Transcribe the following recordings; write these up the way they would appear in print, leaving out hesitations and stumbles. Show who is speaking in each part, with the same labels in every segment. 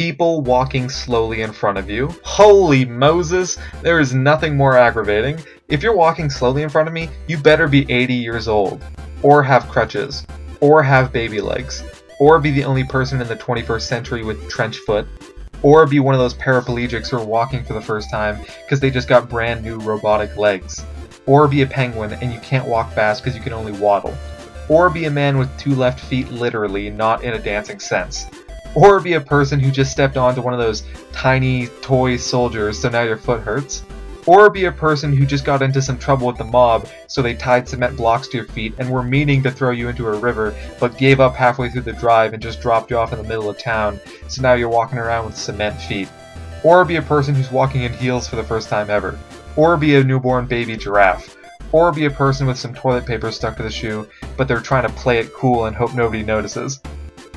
Speaker 1: People walking slowly in front of you. Holy Moses, there is nothing more aggravating. If you're walking slowly in front of me, you better be 80 years old, or have crutches, or have baby legs, or be the only person in the 21st century with trench foot, or be one of those paraplegics who are walking for the first time because they just got brand new robotic legs, or be a penguin and you can't walk fast because you can only waddle, or be a man with 2 left feet literally, not in a dancing sense. Or be a person who just stepped onto one of those tiny toy soldiers so now your foot hurts. Or be a person who just got into some trouble with the mob so they tied cement blocks to your feet and were meaning to throw you into a river but gave up halfway through the drive and just dropped you off in the middle of town so now you're walking around with cement feet. Or be a person who's walking in heels for the first time ever. Or be a newborn baby giraffe. Or be a person with some toilet paper stuck to the shoe but they're trying to play it cool and hope nobody notices.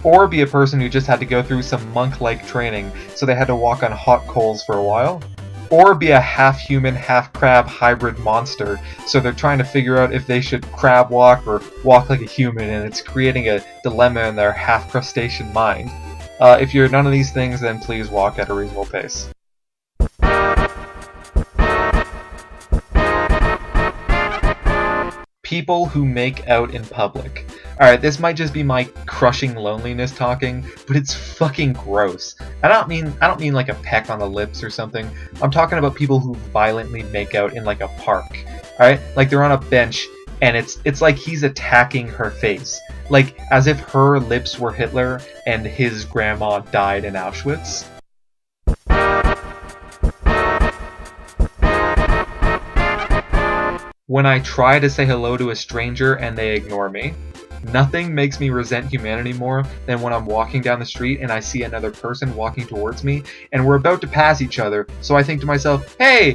Speaker 1: Or be a person who just had to go through some monk-like training, so they had to walk on hot coals for a while. Or be a half-human, half-crab hybrid monster, so they're trying to figure out if they should crab walk or walk like a human, and it's creating a dilemma in their half-crustacean mind. If you're none of these things, then please walk at a reasonable pace. People who make out in public. Alright, this might just be my crushing loneliness talking, but it's fucking gross. I don't mean like a peck on the lips or something. I'm talking about people who violently make out in like a park. Alright? Like they're on a bench and it's like he's attacking her face. Like as if her lips were Hitler and his grandma died in Auschwitz. When I try to say hello to a stranger and they ignore me. Nothing makes me resent humanity more than when I'm walking down the street and I see another person walking towards me and we're about to pass each other, so I think to myself, hey,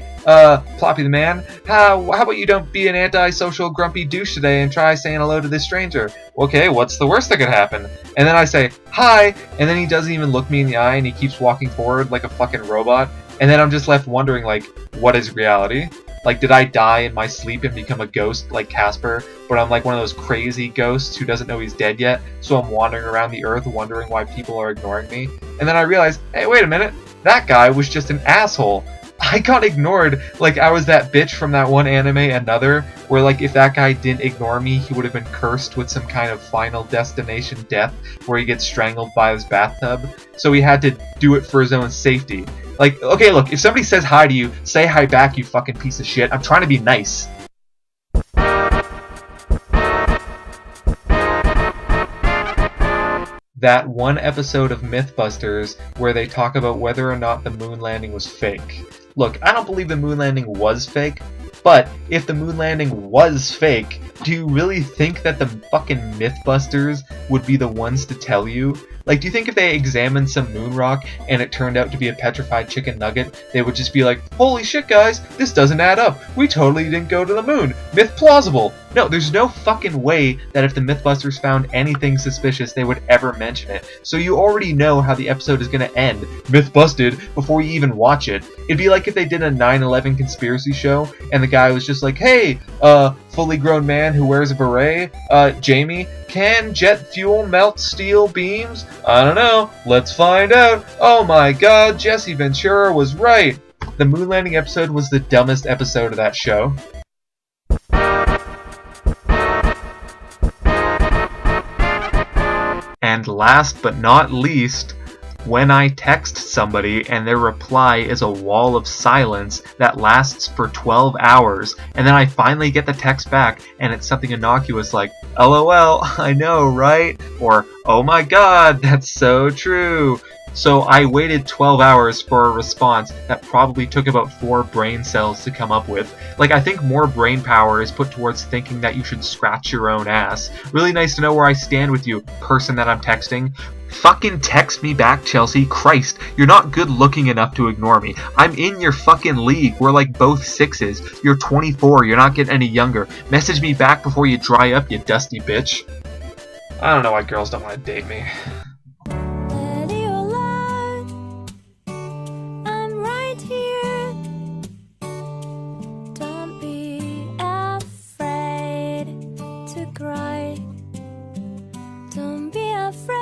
Speaker 1: Ploppy the man, how about you don't be an antisocial grumpy douche today and try saying hello to this stranger? Okay, what's the worst that could happen? And then I say, hi, and then he doesn't even look me in the eye and he keeps walking forward like a fucking robot, and then I'm just left wondering, like, what is reality? Like, did I die in my sleep and become a ghost like Casper? But I'm like one of those crazy ghosts who doesn't know he's dead yet, so I'm wandering around the earth wondering why people are ignoring me. And then I realize, hey, wait a minute, that guy was just an asshole. I got ignored like I was that bitch from that one anime, Another, where like if that guy didn't ignore me, he would have been cursed with some kind of final destination death where he gets strangled by his bathtub. So he had to do it for his own safety. Like, okay, look, if somebody says hi to you, say hi back, you fucking piece of shit. I'm trying to be nice. That one episode of Mythbusters where they talk about whether or not the moon landing was fake. Look, I don't believe the moon landing was fake, but if the moon landing was fake, do you really think that the fucking Mythbusters would be the ones to tell you? Like, do you think if they examined some moon rock and it turned out to be a petrified chicken nugget, they would just be like, holy shit guys, this doesn't add up. We totally didn't go to the moon. Myth plausible. No, there's no fucking way that if the Mythbusters found anything suspicious, they would ever mention it. So you already know how the episode is going to end, myth busted, before you even watch it. It'd be like if they did a 9/11 conspiracy show, and the guy was just like, hey, fully grown man who wears a beret, Jamie, can jet fuel melt steel beams? I don't know. Let's find out. Oh my god, Jesse Ventura was right. The moon landing episode was the dumbest episode of that show. And last but not least, when I text somebody and their reply is a wall of silence that lasts for 12 hours, and then I finally get the text back and it's something innocuous like, LOL, I know, right? Or, oh my god, that's so true. So I waited 12 hours for a response that probably took about 4 brain cells to come up with. Like, I think more brain power is put towards thinking that you should scratch your own ass. Really nice to know where I stand with you, person that I'm texting. Fucking text me back, Chelsea. Christ, you're not good looking enough to ignore me. I'm in your fucking league. We're like both 6s. You're 24. You're not getting any younger. Message me back before you dry up, you dusty bitch. I don't know why girls don't want to date me.
Speaker 2: Don't be afraid.